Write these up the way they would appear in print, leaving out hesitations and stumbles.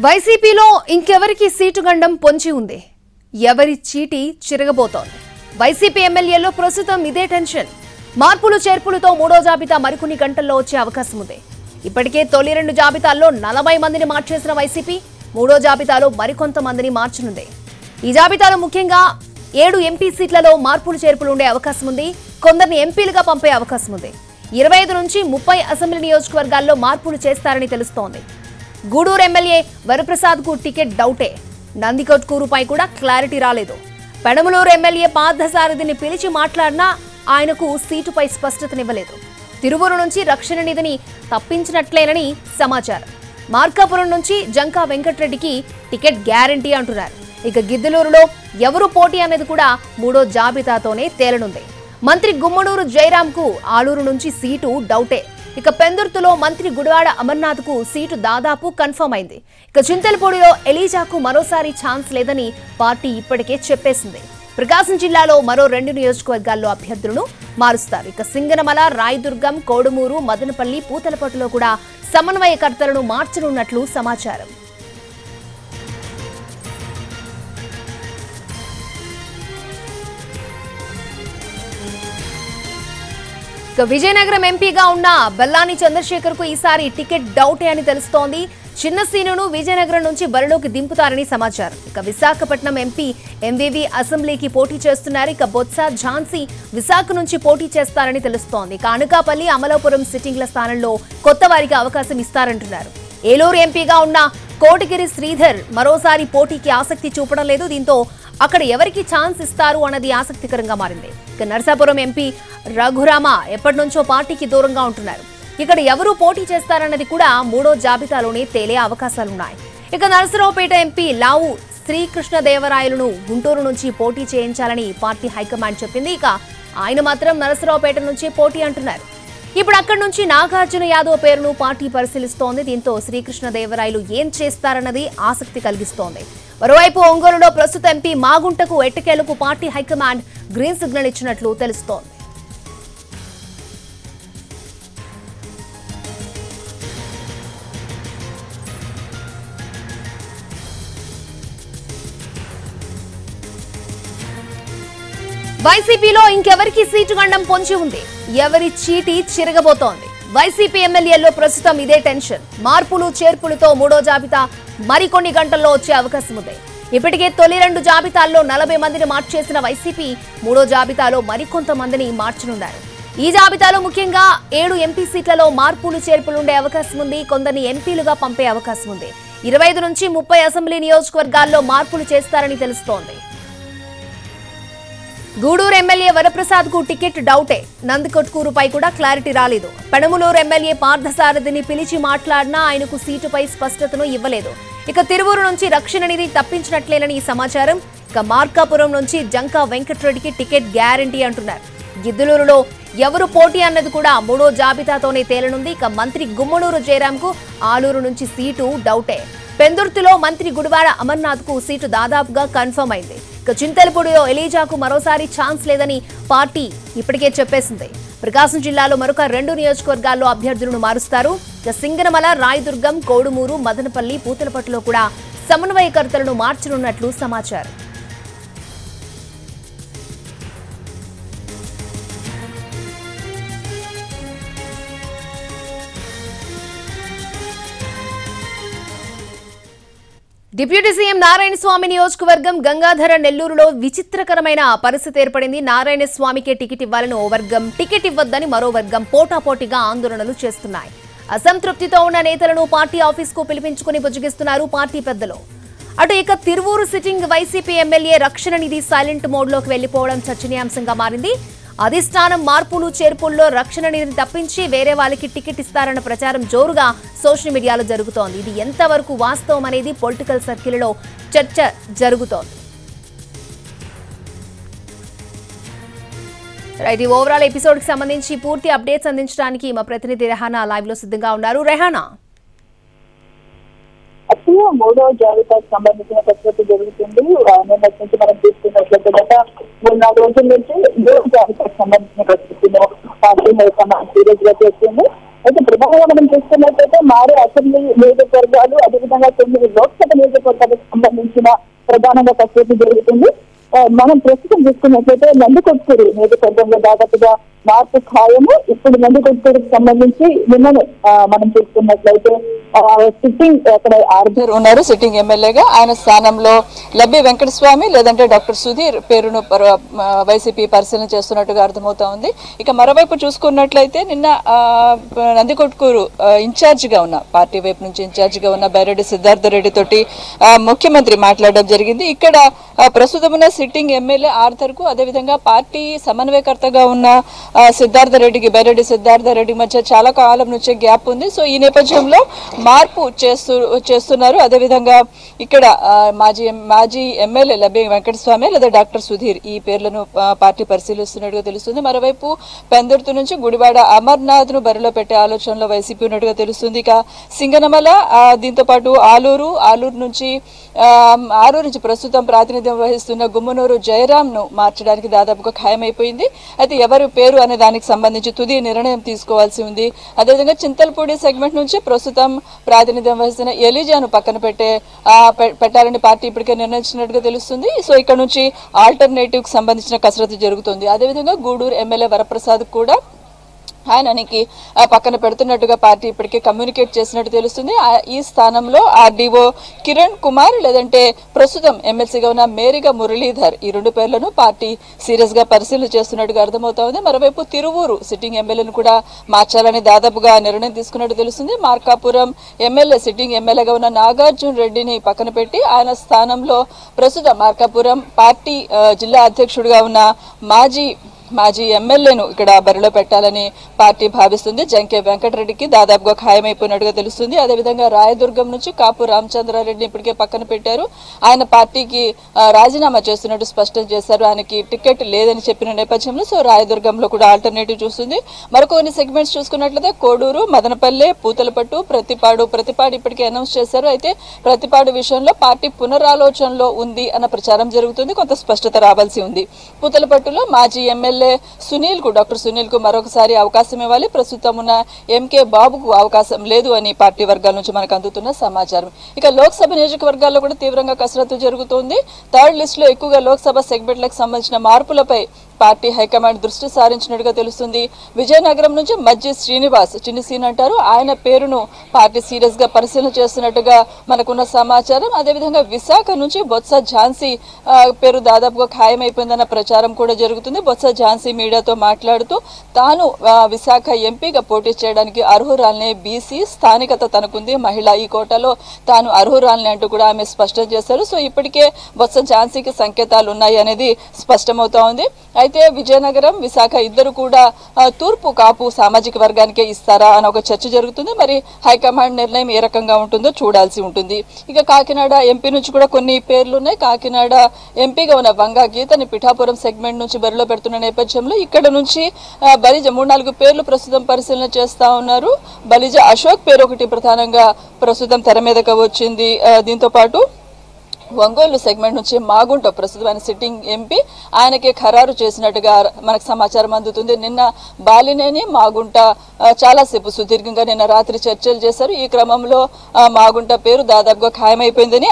వైసీపీలో ఇంకెవరికి సీటు గండం పొంచి ఉంది. ఎవరి చీటి చిరగబోతోంది. వైసీపీ ఎమ్మెల్యేలో ప్రస్తుతం ఇదే టెన్షన్. మార్పులు చేర్పులతో మూడో జాబితా మరికొన్ని గంటల్లో వచ్చే అవకాశం ఉంది. ఇప్పటికే తొలి 2 జాబితాల్లో 40 మందిని మార్చేసిన వైసీపీ మూడో జాబితాలో మరికొంతమందిని మార్చనుంది. ఈ జాబితాలో ముఖ్యంగా 7 ఎంపీ సీట్లలో మార్పులు చేర్పులు ఉండే అవకాశం ఉంది. కొందరిని ఎంపీలుగా పంపే అవకాశం ఉంది. 25 నుంచి 30 అసెంబ్లీ నియోజకవర్గాల్లో మార్పులు చేస్తారని తెలుస్తోంది. గూడూరు ఎమ్మెల్యే వరప్రసాద్ కు టికెట్ డౌటే. నందికొట్కూరుపై కూడా క్లారిటీ రాలేదు. పెడమలూరు ఎమ్మెల్యే పార్థసారథిని పిలిచి మాట్లాడినా ఆయనకు సీటుపై స్పష్టతనివ్వలేదు. తిరువూరు నుంచి రక్షణ నిధిని తప్పించినట్లేనని సమాచారం. మార్కాపురం నుంచి జంకా వెంకట్రెడ్డికి టికెట్ గ్యారంటీ అంటున్నారు. ఇక గిద్దలూరులో ఎవరు పోటీ అనేది కూడా మూడో జాబితాతోనే తేలనుంది. మంత్రి గుమ్మనూరు జయరాంకు ఆలూరు నుంచి సీటు డౌటే. ఇక పెందుర్తిలో మంత్రి గుడివాడ అమర్నాథ్ కు సీటు దాదాపు కన్ఫర్మ్ అయింది. ఇక చింతలపూడిలో ఎలీజాకు మరోసారి ఛాన్స్ లేదని పార్టీ ఇప్పటికే చెప్పేసింది. ప్రకాశం జిల్లాలో మరో 2 నియోజకవర్గాల్లో అభ్యర్థులను మారుస్తారు. ఇక సింగనమల, రాయదుర్గం, కోడుమూరు, మదనపల్లి, పూతలపట్టులో కూడా సమన్వయకర్తలను మార్చనున్నట్లు సమాచారం. విజయనగరం ఎంపీగా ఉన్న బెల్లాని చంద్రశేఖర్ కు ఈసారి టికెట్ డౌటే అని తెలుస్తోంది. చిన్న సీనును విజయనగరం నుంచి బరిలోకి దింపుతారని సమాచారం. ఇక విశాఖపట్నం ఎంపీ ఎంవివి అసెంబ్లీకి పోటీ చేస్తున్నారు. ఇక బొత్స, ఝాన్సీ విశాఖ నుంచి పోటీ చేస్తారని తెలుస్తోంది. ఇక అనకాపల్లి, అమలాపురం సిట్టింగ్ల స్థానంలో కొత్త వారికి అవకాశం ఇస్తారంటున్నారు. ఏలూరు ఎంపీగా ఉన్న కోటగిరి శ్రీధర్ మరోసారి పోటీకి ఆసక్తి చూపడం లేదు. దీంతో అక్కడ ఎవరికి ఛాన్స్ ఇస్తారు అన్నది ఆసక్తికరంగా మారింది. ఇక నర్సాపురం ఎంపీ రఘురామ ఎప్పటి నుంచో పార్టీకి దూరంగా ఉంటున్నారు. ఇక్కడ ఎవరు పోటీ చేస్తారన్నది కూడా మూడో జాబితాలోనే తేలే అవకాశాలున్నాయి. ఇక నరసరావుపేట ఎంపీ లావు శ్రీకృష్ణదేవరాయలను గుంటూరు నుంచి పోటీ చేయించాలని పార్టీ హైకమాండ్ చెప్పింది. ఇక ఆయన మాత్రం నరసరావుపేట నుంచి పోటీ అంటున్నారు. ఇప్పుడు అక్కడి నుంచి నాగార్జున యాదవ్ పేరును పార్టీ పరిశీలిస్తోంది. దీంతో శ్రీకృష్ణదేవరాయలు ఏం చేస్తారన్నది ఆసక్తి కలిగిస్తోంది. మరోవైపు ఒంగోలులో ప్రస్తుత ఎంపీ మాగుంటకు ఎట్టకేలకు పార్టీ హైకమాండ్ గ్రీన్ సిగ్నల్ ఇచ్చినట్లు తెలుస్తోంది. వైసీపీలో ఇంకెవరికి సీటు గండం పొంచి ఉంది. ఎవరి చీటి చిరగబోతోంది. వైసీపీ ఎమ్మెల్యేల్లో ప్రస్తుతం ఇదే టెన్షన్. మార్పులు చేర్పులతో మూడో జాబితా మరికొన్ని గంటల్లో వచ్చే అవకాశం ఉంది. ఇప్పటికే తొలి 2 జాబితాల్లో 40 మందిని మార్చేసిన వైసీపీ మూడో జాబితాలో మరికొంతమందిని మార్చనున్నారు. ఈ జాబితాలో ముఖ్యంగా 7 ఎంపీ సీట్లలో మార్పులు చేర్పులుండే అవకాశం ఉంది. కొందరిని ఎంపీలుగా పంపే అవకాశం ఉంది. 25 నుంచి 30 అసెంబ్లీ నియోజకవర్గాల్లో మార్పులు చేస్తారని తెలుస్తోంది. గూడూరు ఎమ్మెల్యే వరప్రసాద్ కు టికెట్ డౌటే. నందికొట్కూరుపై కూడా క్లారిటీ రాలేదు. పెడమలూరు ఎమ్మెల్యే పార్థసారథిని పిలిచి మాట్లాడినా ఆయనకు సీటుపై స్పష్టతను ఇవ్వలేదు. ఇక తిరువూరు నుంచి రక్షణ నిధి తప్పించినట్లేనని సమాచారం. ఇక మార్కాపురం నుంచి జంకా వెంకట్రెడ్డికి టికెట్ గ్యారంటీ అంటున్నారు. గిద్దలూరులో ఎవరు పోటీ అన్నది కూడా మూడో జాబితాతోనే తేలనుంది. ఇక మంత్రి గుమ్మనూరు జయరాంకు ఆలూరు నుంచి సీటు డౌటే. పెందుర్తిలో మంత్రి గుడివాడ అమర్నాథ్ కు సీటు దాదాపుగా కన్ఫర్మ్ అయింది. ఇక చింతలపూడిలో ఎలీజాకు మరోసారి ఛాన్స్ లేదని పార్టీ ఇప్పటికే చెప్పేసింది. ప్రకాశం జిల్లాలో మరొక 2 నియోజకవర్గాల్లో అభ్యర్థులను మారుస్తారు. ఇక సింగనమల, రాయదుర్గం, కోడుమూరు, మదనపల్లి, పూతలపట్టులో కూడా సమన్వయకర్తలను మార్చనున్నట్లు సమాచారం. డిప్యూటీ సీఎం నారాయణ స్వామి నియోజకవర్గం గంగాధర నెల్లూరులో విచిత్రకరమైన పరిస్థితి ఏర్పడింది. నారాయణ స్వామికే టికెట్ ఇవ్వాలని ఓ వర్గం, టికెట్ ఇవ్వద్దని మరో వర్గం పోటాపోటీగా ఆందోళనలు చేస్తున్నాయి. అసంతృప్తితో ఉన్న నేతలను పార్టీ ఆఫీస్కు పిలిపించుకుని బుజ్జగిస్తున్నారు పార్టీ పెద్దలు. అటు ఇక తిరువూరు సిట్టింగ్ వైసీపీ ఎమ్మెల్యే రక్షణ నిధి సైలెంట్ మోడ్లోకి వెళ్లిపోవడం చర్చనీయాంశంగా మారింది. అధిష్టానం మార్పులు చేర్పుల్లో రక్షణ నిధిని తప్పించి వేరే వాళ్ళకి టికెట్ ఇస్తారన్న ప్రచారం జోరుగా సోషల్ మీడియాలో జరుగుతోంది. ఇది ఎంతవరకు వాస్తవం అనేది పొలిటికల్ సర్కిల్లో చర్చ జరుగుతోంది. రైట్, ఈ ఓవరాల్ ఎపిసోడ్ కి సంబంధించి పూర్తి అప్డేట్స్ అందించడానికి మా ప్రతినిధి రెహానా లైవ్ లో సిద్ధంగా ఉన్నారు. రెహానా, మూడో జాబితాకు సంబంధించిన ప్రక్రియ జరుగుతుంది. నిన్నటి నుంచి మనం చూస్తున్నట్లయితే గత 3-4 రోజుల నుంచి మూడో జాబితాకు సంబంధించిన ప్రక్రియను పార్టీ హైకమాండ్ సీరియస్ గా చేస్తుంది. అయితే ప్రధానంగా మనం చూస్తున్నట్లయితే మారే అసెంబ్లీ నియోజకవర్గాలు, అదేవిధంగా 9 లోక్సభ నియోజకవర్గాలకు సంబంధించిన ప్రధానంగా కసరత్తు జరుగుతుంది. మనం ప్రస్తుతం చూసుకున్నట్లయితే నందికొట్కూరు నియోజకవర్గంలో దాదాపుగా మార్పు ఖాయము. ఇప్పుడు నందికొట్కూరుకు సంబంధించి నిన్ననే మనం చూసుకున్నట్లయితే సిట్టింగ్ అక్కడ ఆర్డర్ ఉన్నారు సిట్టింగ్ ఎమ్మెల్యేగా. ఆయన స్థానంలో లబ్బి వెంకటస్వామి లేదంటే డాక్టర్ సుధీర్ పేరును వైసీపీ పరిశీలన చేస్తున్నట్టుగా అర్థమవుతా ఉంది. ఇక మరోవైపు చూసుకున్నట్లయితే నిన్న నందికొట్కూరు ఇన్ఛార్జిగా ఉన్న పార్టీ వైపు నుంచి ఇన్ఛార్జిగా ఉన్న బైరెడ్డి సిద్ధార్థ రెడ్డి తోటి ముఖ్యమంత్రి మాట్లాడడం జరిగింది. ఇక్కడ ప్రస్తుతం ఉన్న సిట్టింగ్ ఎమ్మెల్యే ఆర్థర్ కు అదేవిధంగా పార్టీ సమన్వయకర్తగా ఉన్న బైరెడ్డి సిద్ధార్థ రెడ్డి మధ్య చాలా కాలం నుంచే గ్యాప్ ఉంది. సో ఈ నేపథ్యంలో మార్పు చేస్తున్నారు. అదేవిధంగా ఇక్కడ మాజీ ఎమ్మెల్యే లబ్బి వెంకటస్వామి లేదా డాక్టర్ సుధీర్ ఈ పేర్లను పార్టీ పరిశీలిస్తున్నట్టుగా తెలుస్తుంది. మరోవైపు పెందుర్తి నుంచి గుడివాడ అమర్నాథ్ ను బరిలో పెట్టే ఆలోచనలో వైసీపీ ఉన్నట్టుగా తెలుస్తుంది. ఇక సింగనమల, దీంతో పాటు ఆలూరు నుంచి ప్రస్తుతం ప్రాతినిధ్యం వహిస్తున్న గుమ్మనూరు జయరాం ను మార్చడానికి దాదాపుగా ఖాయమైపోయింది. అయితే ఎవరి పేరు అనే దానికి సంబంధించి తుది నిర్ణయం తీసుకోవాల్సి ఉంది. అదేవిధంగా చింతలపూడి సెగ్మెంట్ నుంచి ప్రస్తుతం ప్రాతినిధ్యం వహిస్తున్న ఎలిజాను పక్కన పెట్టాలని పార్టీ ఇప్పటికే నిర్ణయించినట్టుగా తెలుస్తుంది. సో ఇక్కడ నుంచి ఆల్టర్నేటివ్ కి సంబంధించిన కసరత్తు జరుగుతుంది. అదేవిధంగా గూడూరు ఎమ్మెల్యే వరప్రసాద్ కూడా ఆయనకి పక్కన పెడుతున్నట్టుగా పార్టీ ఇప్పటికే కమ్యూనికేట్ చేసినట్టు తెలుస్తుంది. ఈ స్థానంలో ఆర్డీఓ కిరణ్ కుమార్ లేదంటే ప్రస్తుతం ఎమ్మెల్సీగా ఉన్న మేరిగా మురళీధర్ ఈ రెండు పేర్లను పార్టీ సీరియస్ గా పరిశీలన చేస్తున్నట్టుగా అర్థమవుతా ఉంది. మరోవైపు తిరువూరు సిట్టింగ్ ఎమ్మెల్యేను కూడా మార్చాలని దాదాపుగా నిర్ణయం తీసుకున్నట్టు తెలుస్తుంది. మార్కాపురం ఎమ్మెల్యే సిట్టింగ్ ఎమ్మెల్యేగా ఉన్న నాగార్జున రెడ్డిని పక్కన పెట్టి ఆయన స్థానంలో ప్రస్తుతం మార్కాపురం పార్టీ జిల్లా అధ్యక్షుడిగా ఉన్న మాజీ ఎమ్మెల్యేను ఇక్కడ బరిలో పెట్టాలని పార్టీ భావిస్తుంది. జంకే వెంకటరెడ్డికి దాదాపుగా ఖాయమైపోయినట్టుగా తెలుస్తుంది. అదేవిధంగా రాయదుర్గం నుంచి కాపు రామచంద్రారెడ్డిని ఇప్పటికే పక్కన పెట్టారు. ఆయన పార్టీకి రాజీనామా చేస్తున్నట్టు స్పష్టం చేశారు. ఆయనకి టికెట్ లేదని చెప్పిన నేపథ్యంలో సో రాయదుర్గంలో కూడా ఆల్టర్నేటివ్ చూస్తుంది. మరికొన్ని సెగ్మెంట్స్ చూసుకున్నట్లయితే కోడూరు, మదనపల్లె, పూతలపట్టు, ప్రతిపాడు ఇప్పటికే అనౌన్స్ చేశారు. అయితే ప్రతిపాడు విషయంలో పార్టీ పునరాలోచనలో ఉంది అన్న ప్రచారం జరుగుతుంది. కొంత స్పష్టత రావాల్సి ఉంది. పూతలపట్టులో మాజీ ఎమ్మెల్యే డాక్టర్ సునీల్ కు మరొకసారి అవకాశం ఇవ్వాలి. ప్రస్తుతం ఉన్న ఎంకే బాబుకు అవకాశం లేదు అని పార్టీ వర్గాల నుంచి మనకు అందుతున్న సమాచారం. ఇక లోక్సభ నియోజకవర్గాల్లో కూడా తీవ్రంగా కసరత్తు జరుగుతోంది. థర్డ్ లిస్ట్ లో ఎక్కువగా లోక్సభ సెగ్మెంట్లకు సంబంధించిన మార్పులపై పార్టీ హైకమాండ్ దృష్టి సారించినట్టుగా తెలుస్తుంది. విజయనగరం నుంచి మజ్జి శ్రీనివాస్, చిన్ని సీన్ అంటారు, ఆయన పేరును పార్టీ సీరియస్ గా పరిశీలన చేస్తున్నట్టుగా మనకున్న సమాచారం. అదేవిధంగా విశాఖ నుంచి బొత్స ఝాన్సీ పేరు దాదాపుగా ఖాయమైపోయిందన్న ప్రచారం కూడా జరుగుతుంది. బొత్స ఝాన్సీ మీడియాతో మాట్లాడుతూ తాను విశాఖ ఎంపీగా పోటీ చేయడానికి అర్హురాల్ని, బీసీ స్థానికత తనకుంది, మహిళ ఈ కోటాలో తాను అర్హురాల్ని అంటూ కూడా ఆమె స్పష్టం చేశారు. సో ఇప్పటికే బొత్స ఝాన్సీకి సంకేతాలు ఉన్నాయి అనేది స్పష్టమవుతా ఉంది. అయితే విజయనగరం, విశాఖ ఇద్దరు కూడా తూర్పు కాపు సామాజిక వర్గానికే ఇస్తారా అని ఒక చర్చ జరుగుతుంది. మరి హైకమాండ్ నిర్ణయం ఏ రకంగా ఉంటుందో చూడాల్సి ఉంటుంది. ఇక కాకినాడ ఎంపీ నుంచి కూడా కొన్ని పేర్లు ఉన్నాయి. కాకినాడ ఎంపీగా ఉన్న వంగా గీతని పిఠాపురం సెగ్మెంట్ నుంచి బరిలో పెడుతున్న నేపథ్యంలో ఇక్కడ నుంచి బలిజ 3-4 పేర్లు ప్రస్తుతం పరిశీలన చేస్తా ఉన్నారు. బలిజ అశోక్ పేరు ఒకటి ప్రధానంగా ప్రస్తుతం తెర మీదకి వచ్చింది. దీంతో పాటు ఒంగోలు సెగ్మెంట్ నుంచి మాగుంట ప్రస్తుతం ఆయన సిట్టింగ్ ఎంపీ, ఆయనకే ఖరారు చేసినట్టుగా మనకు సమాచారం అందుతుంది. నిన్న బాలినేని, మాగుంట చాలాసేపు సుదీర్ఘంగా నిన్న రాత్రి చర్చలు చేశారు. ఈ క్రమంలో మాగుంట పేరు దాదాపుగా ఖాయమైపోయిందని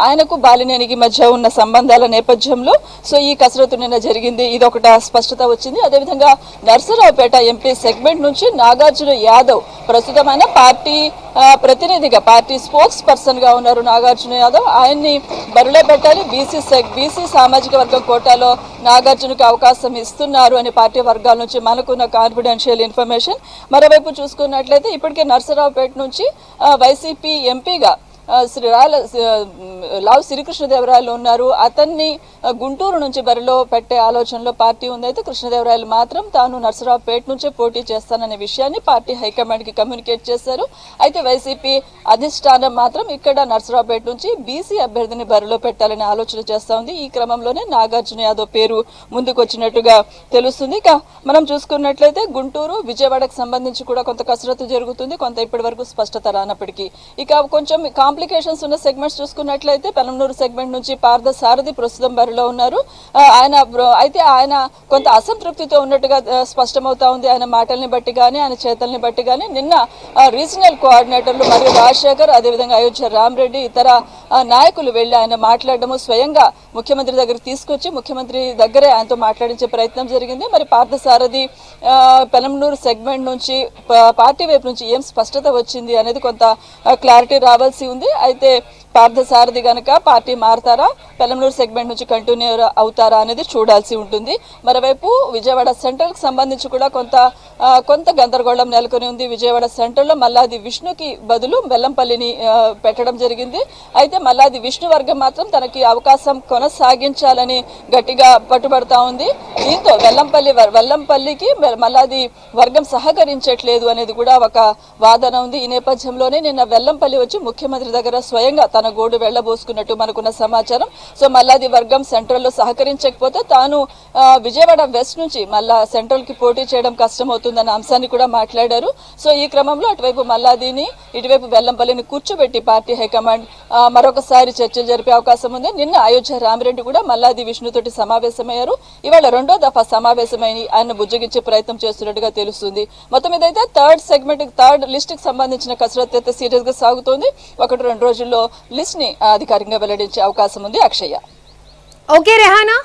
ఆయనకు బాలినేనికి మధ్య ఉన్న సంబంధాల నేపథ్యంలో సో ఈ కసరత్తు నిన్న జరిగింది. ఇదొకట స్పష్టత వచ్చింది. అదేవిధంగా నర్సరావుపేట ఎంపీ సెగ్మెంట్ నుంచి నాగార్జున యాదవ్ ప్రస్తుతం ఆయన పార్టీ ప్రతినిధిగా, పార్టీ స్పోక్స్ పర్సన్ గా ఉన్నారు నాగార్జున యాదవ్. ఆయన్ని బరిలో పెట్టాలి, బీసీ సామాజిక వర్గం కోటాలో నాగార్జునకు అవకాశం ఇస్తున్నారు అని పార్టీ వర్గాల నుంచి మనకున్న కాన్ఫిడెన్షియల్ ఇన్ఫర్మేషన్. మరోవైపు చూసుకున్నట్లయితే ఇప్పటికే నర్సరావుపేట నుంచి వైసీపీ ఎంపీగా లావు శ్రీకృష్ణదేవరాయలు ఉన్నారు. అతన్ని గుంటూరు నుంచి బరిలో పెట్టే ఆలోచనలో పార్టీ ఉంది. అయితే కృష్ణదేవరాయలు మాత్రం తాను నర్సరావుపేట నుంచే పోటీ చేస్తాననే విషయాన్ని పార్టీ హైకమాండ్ కి కమ్యూనికేట్ చేశారు. అయితే వైసీపీ అధిష్టానం మాత్రం ఇక్కడ నర్సరావుపేట నుంచి బీసీ అభ్యర్థిని బరిలో పెట్టాలని ఆలోచన చేస్తా ఉంది. ఈ క్రమంలోనే నాగార్జున యాదవ్ పేరు ముందుకు వచ్చినట్టుగా తెలుస్తుంది. ఇక మనం చూసుకున్నట్లయితే గుంటూరు, విజయవాడకు సంబంధించి కూడా కొంత కసరత్తు జరుగుతుంది. కొంత ఇప్పటి వరకు స్పష్టత రానప్పటికీ ఇక కొంచెం కాంప్లికేషన్స్ ఉన్న సెగ్మెంట్స్ చూసుకున్నట్లయితే పెనంనూరు సెగ్మెంట్ నుంచి పార్థ సారథి ప్రస్తుతం బరిలో ఉన్నారు. ఆయన కొంత అసంతృప్తితో ఉన్నట్టుగా స్పష్టమవుతా ఉంది. ఆయన మాటల్ని బట్టి కానీ ఆయన చేతల్ని బట్టి కానీ నిన్న రీజనల్ కోఆర్డినేటర్లు మరియు రాజశేఖర్, అదేవిధంగా అయోధ్య రామరెడ్డి, ఇతర నాయకులు వెళ్లి ఆయన మాట్లాడడము, స్వయంగా ముఖ్యమంత్రి దగ్గర తీసుకొచ్చి ముఖ్యమంత్రి దగ్గరే ఆయనతో మాట్లాడించే ప్రయత్నం జరిగింది. మరి పార్థసారథి పెనంనూరు సెగ్మెంట్ నుంచి పార్టీ వైపు నుంచి ఏం స్పష్టత వచ్చింది అనేది కొంత క్లారిటీ రావాల్సి ఉంది. అయితే పార్థసారథి గనక పార్టీ మారతారా, పెనంనూరు సెగ్మెంట్ నుంచి కంటిన్యూ అవుతారా అనేది చూడాల్సి ఉంటుంది. మరోవైపు విజయవాడ సెంట్రల్ కి సంబంధించి కూడా కొంత గందరగోళం నెలకొని ఉంది. విజయవాడ సెంట్రల్ లో మల్లాది విష్ణుకి బదులు వెల్లంపల్లిని పెట్టడం జరిగింది. అయితే మల్లాది విష్ణు వర్గం మాత్రం తనకి అవకాశం కొనసాగించాలని గట్టిగా పట్టుబడతా ఉంది. దీంతో వెల్లంపల్లికి మల్లాది వర్గం సహకరించట్లేదు అనేది కూడా ఒక వాదన ఉంది. ఈ నేపథ్యంలోనే నిన్న వెల్లంపల్లి వచ్చి ముఖ్యమంత్రి దగ్గర స్వయంగా తన గోడు వెళ్లబోసుకున్నట్టు మనకున్న సమాచారం. సో మల్లాది వర్గం సెంట్రల్ లో సహకరించకపోతే తాను విజయవాడ వెస్ట్ నుంచి మళ్ళా సెంట్రల్ కి పోటీ చేయడం కష్టమవుతుందన్న అంశాన్ని కూడా మాట్లాడారు. సో ఈ క్రమంలో అటువైపు మల్లాదిని, ఇటువైపు వెల్లంపల్లిని కూర్చోబెట్టి పార్టీ హైకమాండ్ మరొకసారి చర్చలు జరిపే అవకాశం ఉంది. నిన్న అయోధ్య రామరెడ్డి కూడా మల్లాది విష్ణుతోటి సమావేశమయ్యారు. ఇవాళ రెండో దఫా సమావేశమై ఆయన బుజ్జగించే ప్రయత్నం చేస్తున్నట్టుగా తెలుస్తుంది. మొత్తం ఇదైతే థర్డ్ లిస్ట్ కి సంబంధించిన కసరత్తు అయితే సీరియస్ గా సాగుతోంది. 1-2 రోజుల్లో లిస్ట్ ని అధికారికంగా వెల్లడించే అవకాశం ఉంది. అక్షయ్య. ఓకే రెహానా.